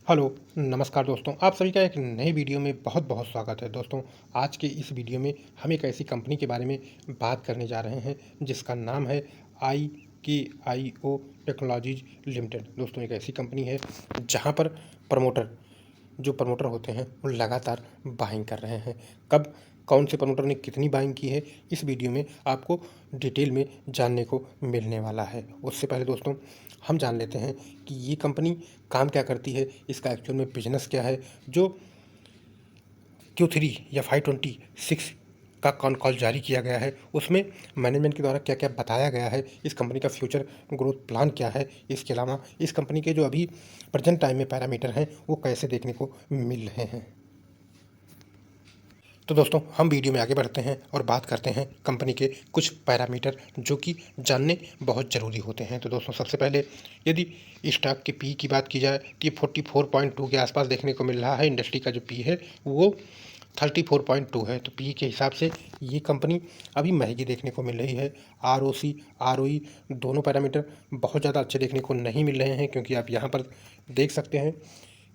Hello, नमस्कार दोस्तों। आप सभी का एक नई वीडियो में बहुत बहुत स्वागत है। दोस्तों, आज के इस वीडियो में हम एक ऐसी कंपनी के बारे में बात करने जा रहे हैं जिसका नाम है IKIO टेक्नोलॉजीज लिमिटेड। दोस्तों, एक ऐसी कंपनी है जहां पर प्रमोटर होते हैं वो लगातार बाइंग कर रहे हैं। कब कौन से प्रमोटर ने कितनी बाइंग की है, इस वीडियो में आपको डिटेल में जानने को मिलने वाला है। उससे पहले दोस्तों, हम जान लेते हैं कि ये कंपनी काम क्या करती है, इसका एक्चुअल में बिजनेस क्या है। जो Q3 या 526 का कॉल जारी किया गया है, उसमें मैनेजमेंट के द्वारा क्या क्या बताया गया है, इस कंपनी का फ्यूचर ग्रोथ प्लान क्या है, इसके अलावा इस कंपनी के जो अभी प्रेजेंट टाइम में पैरामीटर हैं वो कैसे देखने को मिल रहे हैं। तो दोस्तों, हम वीडियो में आगे बढ़ते हैं और बात करते हैं कंपनी के कुछ पैरामीटर जो कि जानने बहुत ज़रूरी होते हैं। तो दोस्तों, सबसे पहले यदि स्टॉक के पी की बात की जाए तो ये 44.2 के आसपास देखने को मिल रहा है। इंडस्ट्री का जो पी है वो 34.2 है। तो पी के हिसाब से ये कंपनी अभी महंगी देखने को मिल रही है। ROC ROE दोनों पैरामीटर बहुत ज़्यादा अच्छे देखने को नहीं मिल रहे हैं, क्योंकि आप यहाँ पर देख सकते हैं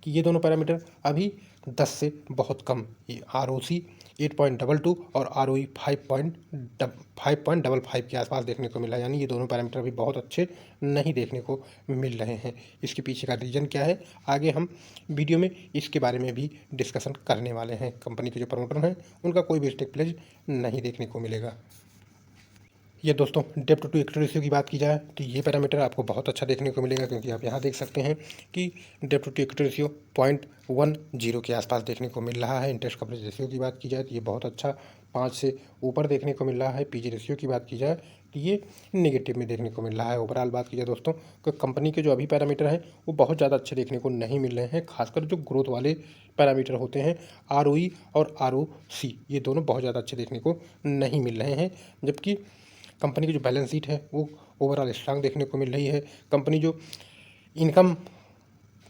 कि ये दोनों पैरामीटर अभी 10 से बहुत कम। ये ROC 8.22 और ROE 5.55 के आसपास देखने को मिला, यानी ये दोनों पैरामीटर अभी बहुत अच्छे नहीं देखने को मिल रहे हैं। इसके पीछे का रीज़न क्या है, आगे हम वीडियो में इसके बारे में भी डिस्कशन करने वाले हैं। कंपनी के जो प्रमोटर हैं उनका कोई भी स्टेक प्लेज नहीं देखने को मिलेगा। ये दोस्तों, डेब्ट टू इक्विटी रेशियो की बात की जाए तो ये पैरामीटर आपको बहुत अच्छा देखने को मिलेगा, क्योंकि आप यहाँ देख सकते हैं कि डेब्ट टू इक्विटी रेशियो 0.10 के आसपास देखने को मिल रहा है। इंटरेस्ट कवरेज रेशियो की बात की जाए तो ये बहुत अच्छा 5 से ऊपर देखने को मिल रहा है। PG रेशियो की बात की जाए तो ये नेगेटिव में देखने को मिल रहा है। ओवरऑल बात की जाए दोस्तों, तो कंपनी के जो अभी पैरामीटर हैं वो बहुत ज़्यादा अच्छे देखने को नहीं मिल रहे हैं। खासकर जो ग्रोथ वाले पैरामीटर होते हैं ROE और ROC, ये दोनों बहुत ज़्यादा अच्छे देखने को नहीं मिल रहे हैं। जबकि कंपनी की जो बैलेंस शीट है वो ओवरऑल स्ट्रांग देखने को मिल रही है। कंपनी जो इनकम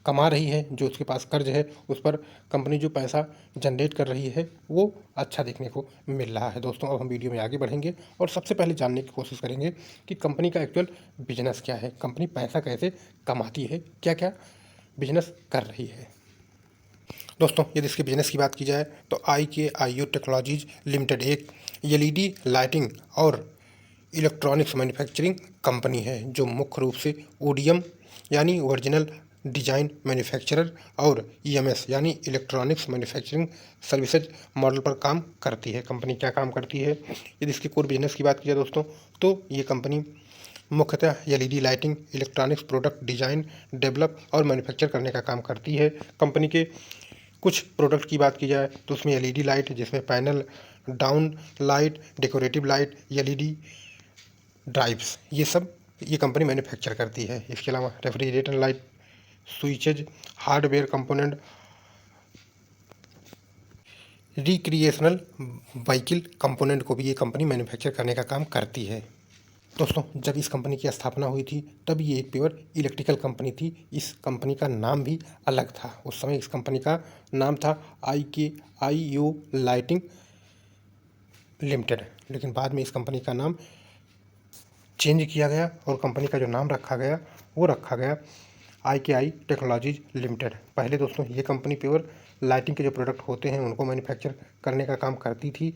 कमा रही है, जो उसके पास कर्ज है उस पर कंपनी जो पैसा जनरेट कर रही है वो अच्छा देखने को मिल रहा है। दोस्तों, अब हम वीडियो में आगे बढ़ेंगे और सबसे पहले जानने की कोशिश करेंगे कि कंपनी का एक्चुअल बिजनेस क्या है, कंपनी पैसा कैसे कमाती है, क्या क्या बिजनेस कर रही है। दोस्तों, यदि इसके बिजनेस की बात की जाए तो IKIO टेक्नोलॉजीज लिमिटेड एक LED लाइटिंग और इलेक्ट्रॉनिक्स मैन्युफैक्चरिंग कंपनी है, जो मुख्य रूप से ODM यानी ओरिजिनल डिजाइन मैन्युफैक्चरर और EMS यानी इलेक्ट्रॉनिक्स मैन्युफैक्चरिंग सर्विसेज मॉडल पर काम करती है। कंपनी क्या काम करती है, यदि इसके कोर बिजनेस की बात की जाए दोस्तों, तो ये कंपनी मुख्यतः LED lighting electronics product design, develop और मैन्युफैक्चर करने का काम करती है। कंपनी के कुछ प्रोडक्ट की बात की जाए तो उसमें LED लाइट, जिसमें panel, down light, decorative light, LED drives, ये कंपनी मैन्युफैक्चर करती है। इसके अलावा refrigerator light, switches, hardware component, recreational vehicle component को भी ये कंपनी मैन्युफैक्चर करने का काम करती है। दोस्तों, जब इस कंपनी की स्थापना हुई थी तब ये एक प्योर इलेक्ट्रिकल कंपनी थी। इस कंपनी का नाम भी अलग था। उस समय इस कंपनी का नाम था IKIO लाइटिंग लिमिटेड, लेकिन बाद में इस कंपनी का नाम चेंज किया गया और कंपनी का जो नाम रखा गया वो रखा गया IKI टेक्नोलॉजीज लिमिटेड। पहले दोस्तों ये कंपनी प्योर लाइटिंग के जो प्रोडक्ट होते हैं उनको मैन्युफैक्चर करने का काम करती थी।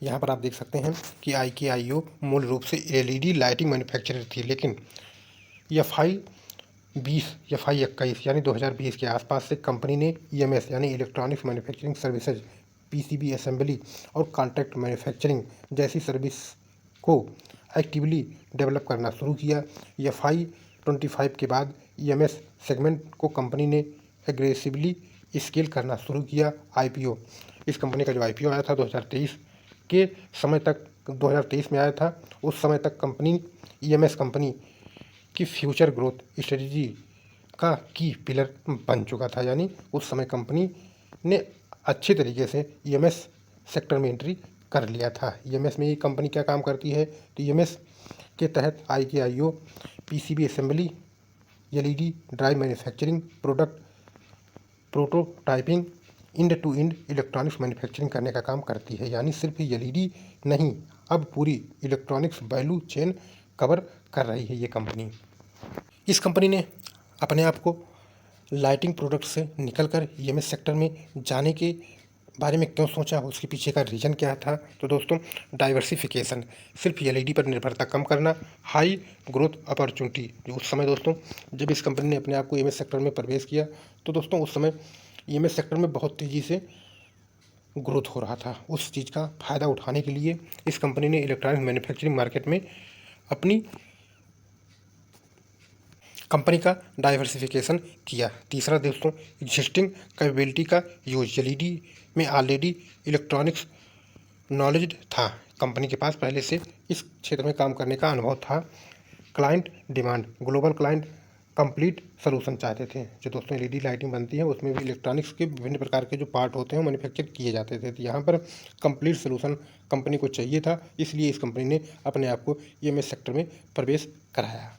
यहाँ पर आप देख सकते हैं कि IKIO मूल रूप से LED लाइटिंग मैन्युफैक्चरर थी, लेकिन FY21 यानी 2020 के आसपास से कंपनी ने EMS यानी electronics manufacturing services, PCB assembly और कॉन्ट्रैक्ट मैन्युफैक्चरिंग जैसी सर्विस को एक्टिवली डेवलप करना शुरू किया। FY25 के बाद EMS सेगमेंट को कंपनी ने एग्रेसिवली स्केल करना शुरू किया। IPO, इस कंपनी का जो IPO आया था 2023 के समय तक, 2023 में आया था, उस समय तक कंपनी EMS कंपनी की फ्यूचर ग्रोथ स्ट्रेटजी का की पिलर बन चुका था। यानी उस समय कंपनी ने अच्छे तरीके से EMS सेक्टर में एंट्री कर लिया था। EMS में ये कंपनी क्या काम करती है तो EMS के तहत IKIO PCB assembly, LED drive manufacturing, product prototyping, end to end electronics manufacturing करने का काम करती है। यानी सिर्फ LED नहीं, अब पूरी इलेक्ट्रॉनिक्स वैल्यू चेन कवर कर रही है ये कंपनी। इस कंपनी ने अपने आप को लाइटिंग प्रोडक्ट से निकलकर ईएमएस सेक्टर में जाने के बारे में क्यों सोचा, उसके पीछे का रीज़न क्या था? तो दोस्तों, डाइवर्सिफिकेशन, सिर्फ एलईडी पर निर्भरता कम करना, हाई ग्रोथ अपॉर्चुनिटी। जो उस समय दोस्तों जब इस कंपनी ने अपने आप को ईएमएस सेक्टर में प्रवेश किया, तो दोस्तों उस समय ईएमएस सेक्टर में बहुत तेज़ी से ग्रोथ हो रहा था। उस चीज़ का फ़ायदा उठाने के लिए इस कंपनी ने इलेक्ट्रॉनिक मैन्युफैक्चरिंग मार्केट में अपनी कंपनी का डाइवर्सिफिकेशन किया। तीसरा दोस्तों, एग्जिस्टिंग कैपेबिलिटी का यूज। एलईडी में ऑलरेडी इलेक्ट्रॉनिक्स नॉलेज था, कंपनी के पास पहले से इस क्षेत्र में काम करने का अनुभव था। Client demand, global client complete solution चाहते थे। जो दोस्तों एलईडी लाइटिंग बनती है उसमें भी इलेक्ट्रॉनिक्स के विभिन्न प्रकार के जो पार्ट होते हैं वो मैन्युफैक्चर किए जाते थे, तो यहाँ पर कंप्लीट सोल्यूशन कंपनी को चाहिए था, इसलिए इस कंपनी ने अपने आप को ईएमएस सेक्टर में प्रवेश कराया।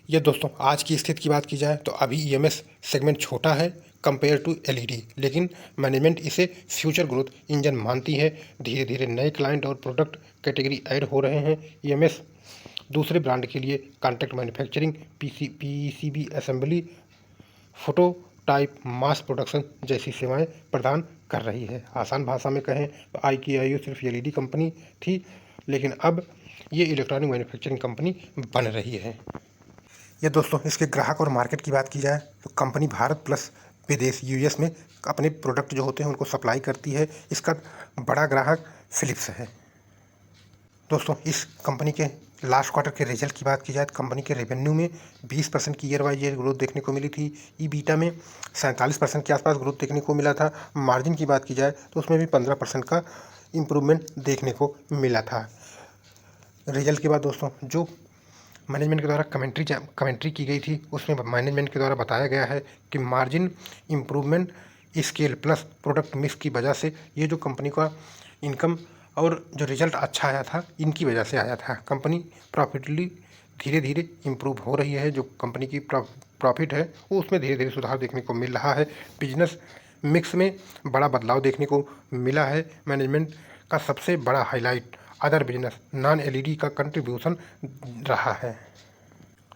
ये दोस्तों आज की स्थिति की बात की जाए तो अभी ईएमएस सेगमेंट छोटा है कंपेयर टू एलईडी, लेकिन मैनेजमेंट इसे फ्यूचर ग्रोथ इंजन मानती है। धीरे धीरे नए क्लाइंट और प्रोडक्ट कैटेगरी ऐड हो रहे हैं। ईएमएस दूसरे ब्रांड के लिए contract manufacturing, PCB assembly, prototype, mass production जैसी सेवाएं प्रदान कर रही है। आसान भाषा में कहें तो IKIO सिर्फ एलईडी कंपनी थी, लेकिन अब ये इलेक्ट्रॉनिक मैन्युफैक्चरिंग कंपनी बन रही है। ये दोस्तों इसके ग्राहक और मार्केट की बात की जाए तो कंपनी भारत प्लस विदेश यूएस में अपने प्रोडक्ट जो होते हैं उनको सप्लाई करती है। इसका बड़ा ग्राहक फिलिप्स है। दोस्तों इस कंपनी के लास्ट क्वार्टर के रिजल्ट की बात की जाए तो कंपनी के रेवेन्यू में 20% की ईयर वाइज ग्रोथ देखने को मिली थी। ईबीटा में 47% के आसपास ग्रोथ देखने को मिला था। मार्जिन की बात की जाए तो उसमें भी 15% का इम्प्रूवमेंट देखने को मिला था। रिजल्ट के बाद दोस्तों जो मैनेजमेंट के द्वारा कमेंट्री की गई थी उसमें मैनेजमेंट के द्वारा बताया गया है कि margin improvement, scale plus product mix की वजह से ये जो कंपनी का इनकम और जो रिजल्ट अच्छा आया था इनकी वजह से आया था। कंपनी प्रॉफिटली धीरे धीरे इम्प्रूव हो रही है। जो कंपनी की प्रॉफिट है वो उसमें धीरे धीरे सुधार देखने को मिल रहा है। बिजनेस मिक्स में बड़ा बदलाव देखने को मिला है। मैनेजमेंट का सबसे बड़ा highlight other business non LED का कंट्रीब्यूशन रहा है,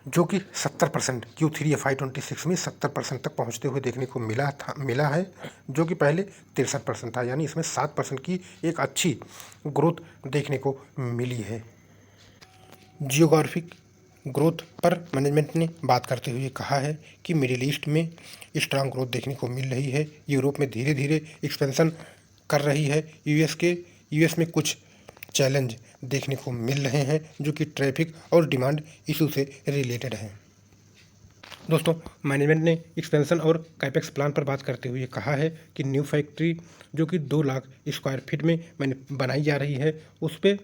जो कि 70% Q3 FY26 में 70% तक पहुंचते हुए देखने को मिला है, जो कि पहले 63% था। यानी इसमें 7% की एक अच्छी ग्रोथ देखने को मिली है। जियोग्राफिक ग्रोथ पर मैनेजमेंट ने बात करते हुए कहा है कि मिडिल ईस्ट में स्ट्रांग ग्रोथ देखने को मिल रही है। यूरोप में धीरे धीरे एक्सपेंशन कर रही है। यूएस में कुछ चैलेंज देखने को मिल रहे हैं जो कि ट्रैफिक और डिमांड इशू से रिलेटेड हैं। दोस्तों मैनेजमेंट ने एक्सपेंशन और कैपेक्स प्लान पर बात करते हुए कहा है कि न्यू फैक्ट्री जो कि 2 लाख स्क्वायर फीट में बनाई जा रही है उस पर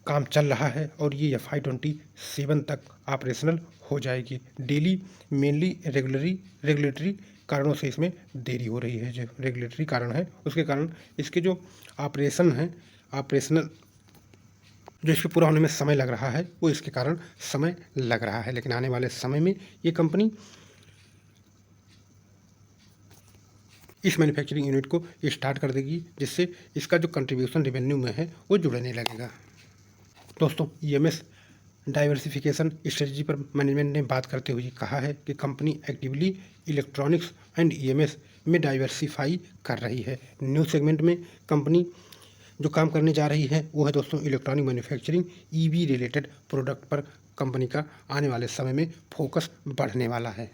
काम चल रहा है और ये FY27 तक ऑपरेशनल हो जाएगी। डेली मेनली रेगुलेटरी कारणों से इसमें देरी हो रही है। जो रेगुलेटरी कारण है उसके कारण इसके जो ऑपरेशनल जो इसके पूरा होने में समय लग रहा है वो इसके कारण समय लग रहा है, लेकिन आने वाले समय में ये कंपनी इस मैन्युफैक्चरिंग यूनिट को स्टार्ट कर देगी, जिससे इसका जो कंट्रीब्यूशन रेवेन्यू में है वो जुड़ने लगेगा। दोस्तों ईएमएस डाइवर्सिफिकेशन स्ट्रेटजी पर मैनेजमेंट ने बात करते हुए कहा है कि company actively electronics and EMS में डाइवर्सिफाई कर रही है। न्यू सेगमेंट में कंपनी जो काम करने जा रही है वो है दोस्तों electronic manufacturing. EV related product पर कंपनी का आने वाले समय में फोकस बढ़ने वाला है,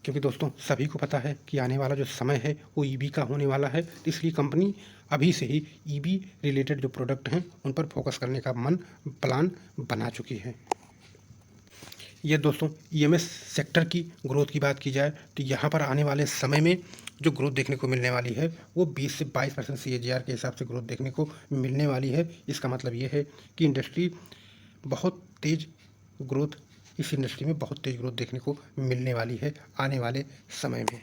क्योंकि दोस्तों सभी को पता है कि आने वाला जो समय है वो ईवी का होने वाला है। इसलिए कंपनी अभी से ही ईवी रिलेटेड जो प्रोडक्ट हैं उन पर फोकस करने का प्लान बना चुकी है। ये दोस्तों ईएमएस सेक्टर की ग्रोथ की बात की जाए तो यहाँ पर आने वाले समय में जो ग्रोथ देखने को मिलने वाली है वो 20 से 22% CAGR के हिसाब से ग्रोथ देखने को मिलने वाली है। इसका मतलब ये है कि इंडस्ट्री बहुत तेज़ ग्रोथ इस इंडस्ट्री में बहुत तेज़ ग्रोथ देखने को मिलने वाली है आने वाले समय में।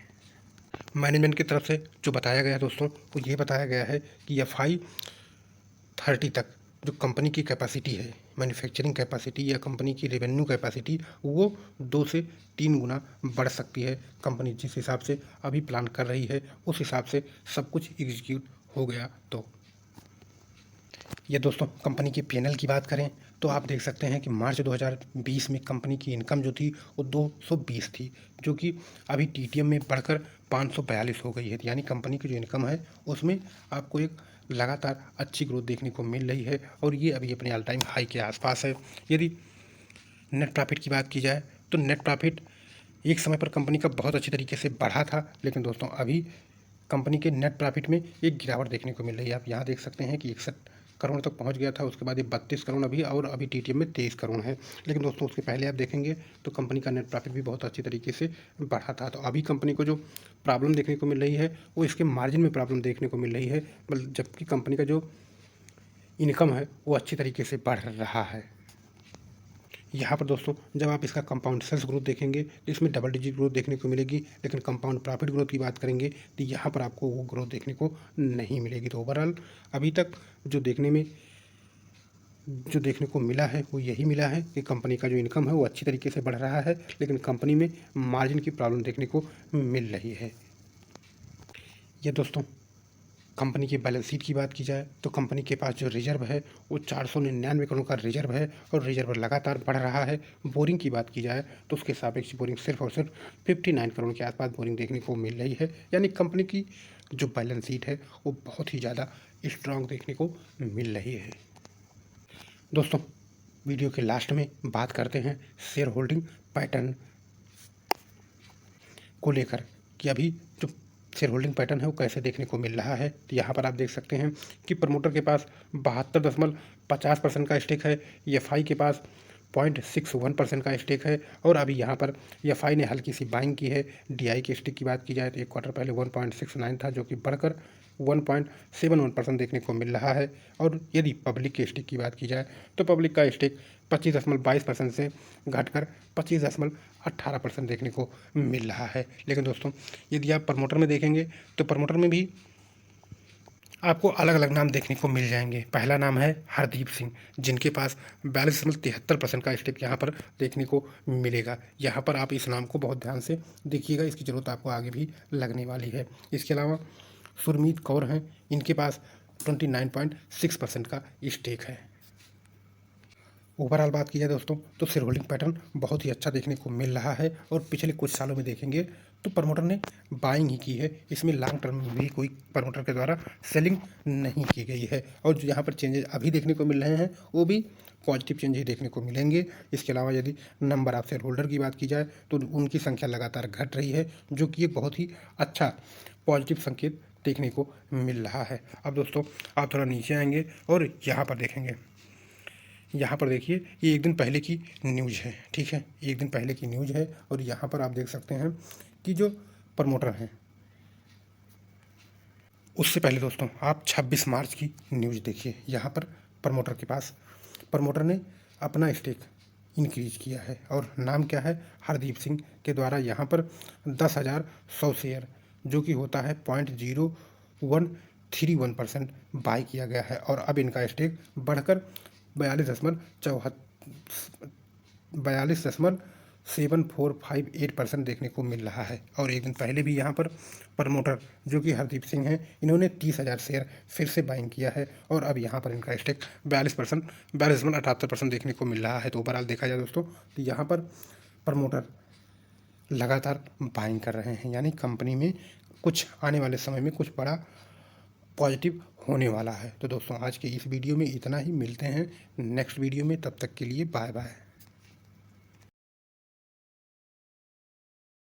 मैनेजमेंट की तरफ से जो बताया गया दोस्तों वो ये बताया गया है कि FY30 तक जो कंपनी की कैपेसिटी है, मैन्युफैक्चरिंग कैपेसिटी या कंपनी की रेवेन्यू कैपेसिटी, वो 2 से 3 गुना बढ़ सकती है। कंपनी जिस हिसाब से अभी प्लान कर रही है उस हिसाब से सब कुछ एग्जीक्यूट हो गया तो ये दोस्तों कंपनी की पीएनएल की बात करें तो आप देख सकते हैं कि मार्च 2020 में कंपनी की इनकम जो थी वो 220 थी, जो कि अभी टीटीएम में बढ़कर 542 हो गई है। यानी कंपनी की जो इनकम है उसमें आपको एक लगातार अच्छी ग्रोथ देखने को मिल रही है और ये अभी अपने ऑल टाइम हाई के आसपास है। यदि नेट प्रॉफिट की बात की जाए तो नेट प्रॉफिट एक समय पर कंपनी का बहुत अच्छी तरीके से बढ़ा था, लेकिन दोस्तों अभी कंपनी के नेट प्रॉफिट में एक गिरावट देखने को मिल रही है। आप यहाँ देख सकते हैं कि 61 करोड़ तक पहुंच गया था, उसके बाद ये 32 करोड़ अभी, और अभी टीटीएम में 23 करोड़ है। लेकिन दोस्तों उसके पहले आप देखेंगे तो कंपनी का नेट प्रॉफिट भी बहुत अच्छी तरीके से बढ़ा था। तो अभी कंपनी को जो प्रॉब्लम देखने को मिल रही है वो इसके मार्जिन में प्रॉब्लम देखने को मिल रही है, जबकि कंपनी का जो इनकम है वो अच्छी तरीके से बढ़ रहा है। यहाँ पर दोस्तों जब आप इसका कंपाउंड सेल्स ग्रोथ देखेंगे तो इसमें डबल डिजिट ग्रोथ देखने को मिलेगी, लेकिन कंपाउंड प्रॉफिट ग्रोथ की बात करेंगे तो यहाँ पर आपको वो ग्रोथ देखने को नहीं मिलेगी। तो ओवरऑल अभी तक जो देखने को मिला है वो यही मिला है कि कंपनी का जो इनकम है वो अच्छी तरीके से बढ़ रहा है, लेकिन कंपनी में मार्जिन की प्रॉब्लम देखने को मिल रही है। ये दोस्तों कंपनी की बैलेंस शीट की बात की जाए तो कंपनी के पास जो रिजर्व है वो 499 करोड़ का रिजर्व है और रिजर्व लगातार बढ़ रहा है। बोरिंग की बात की जाए तो उसके सापेक्ष बोरिंग सिर्फ और सिर्फ 59 करोड़ के आसपास बोरिंग देखने को मिल रही है। यानी कंपनी की जो बैलेंस शीट है वो बहुत ही ज़्यादा स्ट्रांग देखने को मिल रही है। दोस्तों वीडियो के लास्ट में बात करते हैं शेयर होल्डिंग पैटर्न को लेकर कि अभी जो शेयर होल्डिंग पैटर्न है वो कैसे देखने को मिल रहा है। तो यहाँ पर आप देख सकते हैं कि प्रमोटर के पास 72.50% का स्टेक है, एफआई के पास 0.61% का स्टेक है और अभी यहाँ पर एफआई ने हल्की सी बाइंग की है। डीआई के स्टेक की बात की जाए तो एक क्वार्टर पहले 1.69 था, जो कि बढ़कर 1.71% देखने को मिल रहा है। और यदि पब्लिक के स्टेक की बात की जाए तो पब्लिक का स्टेक 25.22% से घटकर 25.18% देखने को मिल रहा है। लेकिन दोस्तों यदि आप प्रमोटर में देखेंगे तो प्रमोटर में भी आपको अलग अलग नाम देखने को मिल जाएंगे। पहला नाम है हरदीप सिंह, जिनके पास 42.73% का स्टेक यहाँ पर देखने को मिलेगा। यहाँ पर आप इस नाम को बहुत ध्यान से देखिएगा, इसकी ज़रूरत आपको आगे भी लगने वाली है। इसके अलावा सुरमीत कौर हैं, इनके पास 29.6% का स्टेक है। ओवरऑल बात की जाए दोस्तों तो शेयर होल्डिंग पैटर्न बहुत ही अच्छा देखने को मिल रहा है और पिछले कुछ सालों में देखेंगे तो प्रमोटर ने बाइंग ही की है। इसमें लॉन्ग टर्म में भी कोई प्रमोटर के द्वारा सेलिंग नहीं की गई है और जो यहाँ पर चेंजेस अभी देखने को मिल रहे हैं वो भी पॉजिटिव चेंज ही देखने को मिलेंगे। इसके अलावा यदि नंबर ऑफ शेयर होल्डर की बात की जाए तो उनकी संख्या लगातार घट रही है, जो कि एक बहुत ही अच्छा पॉजिटिव संकेत देखने को मिल रहा है। अब दोस्तों आप थोड़ा नीचे आएंगे और यहाँ पर देखेंगे, यहाँ पर देखिए ये एक दिन पहले की न्यूज़ है, ठीक है, एक दिन पहले की न्यूज़ है और यहाँ पर आप देख सकते हैं कि जो प्रमोटर हैं उससे पहले दोस्तों आप 26 मार्च की न्यूज़ देखिए। यहाँ पर प्रमोटर के पास प्रमोटर ने अपना स्टेक इंक्रीज किया है और नाम क्या है, हरदीप सिंह के द्वारा यहाँ पर 10,100 शेयर, जो कि होता है 0.0131% बाई किया गया है और अब इनका स्टेक बढ़कर 42.7458% देखने को मिल रहा है। और एक दिन पहले भी यहाँ पर प्रमोटर जो कि हरदीप सिंह हैं, इन्होंने 30,000 शेयर फिर से बाइंग किया है और अब यहाँ पर इनका स्टेक 42.78% देखने को मिल रहा है। तो ओवरऑल देखा जाए दोस्तों तो यहाँ पर प्रमोटर लगातार बाइंग कर रहे हैं, यानी कंपनी में कुछ आने वाले समय में कुछ बड़ा पॉजिटिव होने वाला है। तो दोस्तों आज के इस वीडियो में इतना ही, मिलते हैं नेक्स्ट वीडियो में, तब तक के लिए बाय बाय।